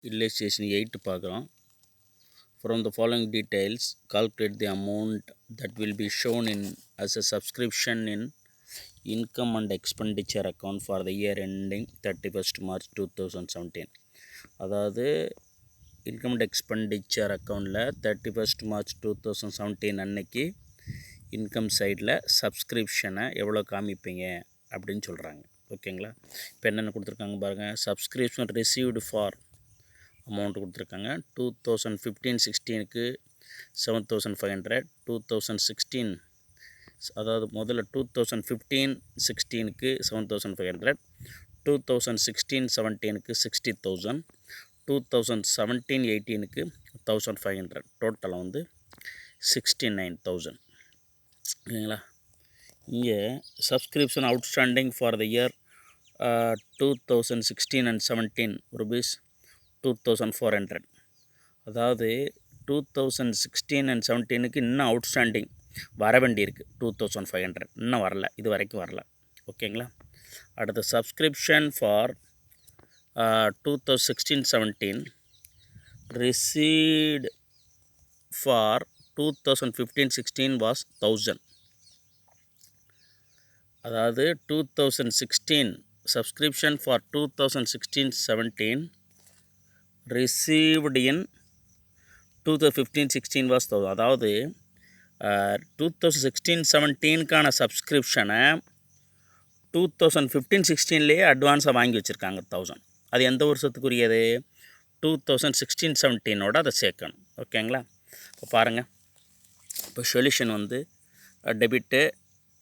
illustration 8 பார்க்குறோம். From the following details, calculate the amount that will be shown in as a subscription in income and expenditure account for the year ending 31st March 2017. அதாவது income and expenditure அக்கௌண்ட்டில் 31st March 2017 அன்னைக்கு income சைடில் சப்ஸ்கிரிப்ஷனை எவ்வளோ காமிப்பீங்க அப்படின்னு சொல்கிறாங்க. ஓகேங்களா? இப்போ என்னென்ன கொடுத்துருக்காங்க பாருங்கள். சப்ஸ்கிரிப்ஷன் ரிசீவ்டு ஃபார் அமௌண்ட் கொடுத்துருக்காங்க. 2015-16க்கு 7500, 2016 அதாவது முதல்ல 2015-16க்கு 7500, 2016-17க்கு 60,000, 2017-18க்கு 1500, டோட்டலாக வந்து 69,000. ஓகேங்களா? இங்கே subscription outstanding for the year 2016 and 17 rupees 2400. அதாவது 2016 and 17க்கு இன்னும் அவுட்ஸ்டாண்டிங் வர வேண்டி இருக்குது 2500, இன்னும் வரல, இது வரைக்கும் வரல. ஓகேங்களா? அடுத்த subscription for 2016-17 received for 2015-16 was 1000. அதாவது 2016 subscription for 2016-17 received in 2015-16 was 1000. அதாவது 2016-17க்கான சப்ஸ்கிரிப்ஷனை 2015-16லேயே அட்வான்ஸாக வாங்கி வச்சுருக்காங்க 1000. அது எந்த வருஷத்துக்குரியது? 2016-17ஓட அதை சேர்க்கணும். ஓகேங்களா? இப்போ பாருங்கள். இப்போ சொல்யூஷன் வந்து டெபிட்டு,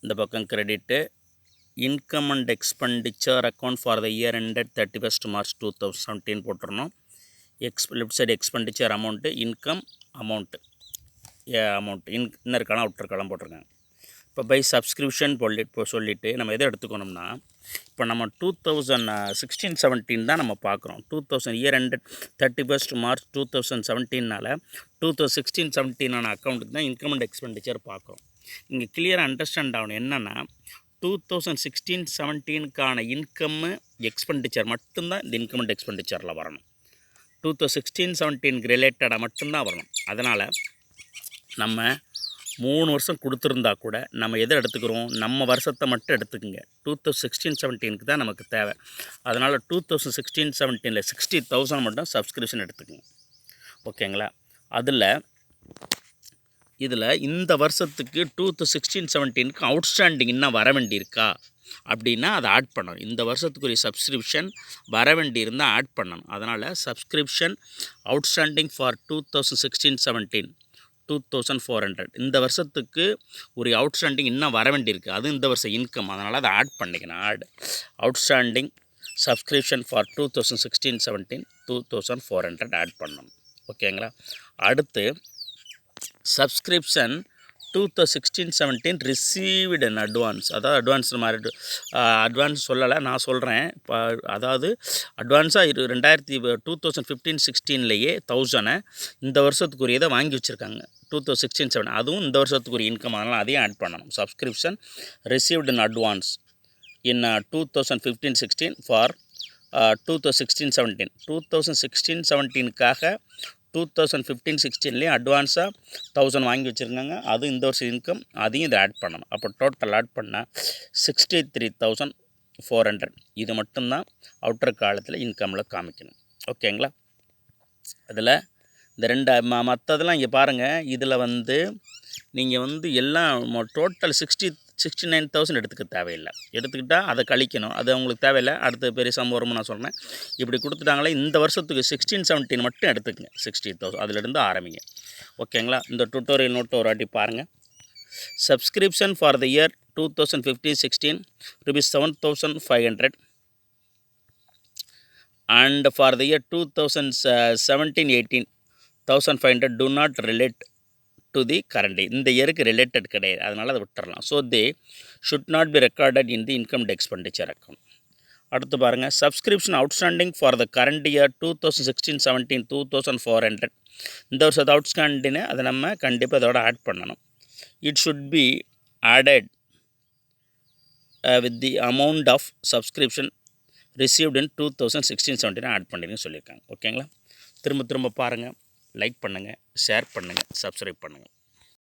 இந்த பக்கம் credit, income and expenditure account for the year ended 31st March 2017 போட்டுருணும். Left side expenditure amount, income amount, inner column outer column போட்டிருக்காங்க. இப்போ பை சப்ஸ்கிரிப்ஷன் சொல்லிவிட்டு நம்ம எதை எடுத்துக்கணும்னா, இப்போ நம்ம 2016-17 தான் நம்ம பார்க்குறோம். 2000 இயர் ended 31st March 2017னால 2016-17 அக்கௌண்ட்டுக்கு தான் இன்கம் அண்ட் எக்ஸ்பெண்டிச்சர் பார்க்குறோம். இங்கே கிளியராக அண்டர்ஸ்டாண்ட் ஆகணும். என்னென்னா 2016-17க்கான இன்கம்மு எக்ஸ்பெண்டிச்சர் மட்டும்தான் இந்த இன்கம் அண்ட் எக்ஸ்பெண்டிச்சரில் வரணும். 2016-17க்கு ரிலேட்டடாக மட்டும்தான் வரணும். அதனால் நம்ம 3 வருஷம் கொடுத்துருந்தா கூட நம்ம எதை எடுத்துக்கிறோம்? நம்ம வருஷத்தை மட்டும் எடுத்துக்கோங்க. 2016-17க்கு தான் நமக்கு தேவை. அதனால் 2016-17ல் 60,000 மட்டும் சப்ஸ்கிரிப்ஷன் எடுத்துக்கோங்க. ஓகேங்களா? இதில் இந்த வருஷத்துக்கு 2016-17க்கு அவுட்ஸ்டாண்டிங் இன்னும் வர வேண்டியிருக்கா அப்படின்னா அதை ஆட் பண்ணணும். இந்த வருஷத்துக்குரிய சப்ஸ்கிரிப்ஷன் வர வேண்டியிருந்தால் ஆட் பண்ணணும். அதனால் சப்ஸ்கிரிப்ஷன் அவுட்ஸ்டாண்டிங் ஃபார் 2016-17 2400. இந்த வருஷத்துக்கு ஒரு அவுட்ஸ்டாண்டிங் இன்னும் வர வேண்டியிருக்கு. அது இந்த வருஷம் இன்கம். அதனால் அதை ஆட் பண்ணிக்கணும். அவுட்ஸ்டாண்டிங் சப்ஸ்கிரிப்ஷன் ஃபார் 2016-17 2400 ஆட் பண்ணணும். ஓகேங்களா? அடுத்து சப்ஸ்கிரிப்ஷன் 2016-17 ரிசீவ்டு இன் அட்வான்ஸ். அதாவது அட்வான்ஸ் மாதிரி அட்வான்ஸ் சொல்லலை, நான் சொல்கிறேன். இப்போ அதாவது அட்வான்ஸாக 2015-16லேயே 1000 இந்த வருஷத்துக்குரியதை வாங்கி வச்சுருக்காங்க. 2016-17 அதுவும் இந்த வருஷத்துக்குரிய இன்கம். அதனால் அதையும் ஆட் பண்ணணும். Subscription received in advance in 2015-16 for 2016-17. 2016-17க்காக 2015-16லேயும் அட்வான்ஸாக 1000 வாங்கி வச்சுருக்காங்க. அதுவும் இந்த வருஷம் இன்கம். அதையும் இதை ஆட் பண்ணணும். அப்போ டோட்டல் ஆட் பண்ணால் 63,400. இது மட்டும்தான் அவுட்டர் காலத்தில் இன்கமில் காமிக்கணும். ஓகேங்களா? அதில் இந்த ரெண்டு மற்றதெல்லாம் இங்கே பாருங்கள். இதில் வந்து நீங்கள் வந்து எல்லாம் டோட்டல் 69,000 எடுத்துக்க தேவையில்லை. எடுத்துக்கிட்டால் அதை கழிக்கணும். அது அவங்களுக்கு தேவையில்லை. அடுத்த பெரிய சம்பவம் வரும்னு நான் சொல்கிறேன். இப்படி கொடுத்துட்டாங்களே, இந்த வருஷத்துக்கு 16-17 மட்டும் எடுத்துக்கங்க. 60,000 அதிலிருந்து ஆரம்பிங்க. ஓகேங்களா? இந்த டுட்டோரியல் நோட்டு ஒரு வாட்டி பாருங்கள். Subscription for the year 2015-16 rupees 7,500 and for the year 2017-18 1,500 do not relate to the current. இந்த இயருக்கு ரிலேட்டட் கிடையாது. அதனால் அதை விட்டுறலாம். So they should not be recorded in the income and expenditure account. அடுத்து பாருங்கள். Subscription outstanding for the current year 2016-17 2400. இந்த வருஷத்து அவுட்ஸ்டாண்டிங்னு அதை நம்ம கண்டிப்பாக இதோட ஆட் பண்ணணும். It should be added with the amount of subscription received in 2016-17 add பண்ணிடுன்னு சொல்லியிருக்காங்க. ஓகேங்களா? திரும்ப திரும்ப பாருங்கள், லைக் பண்ணுங்கள், ஷேர் பண்ணுங்கள், சப்ஸ்கிரைப் பண்ணுங்கள்.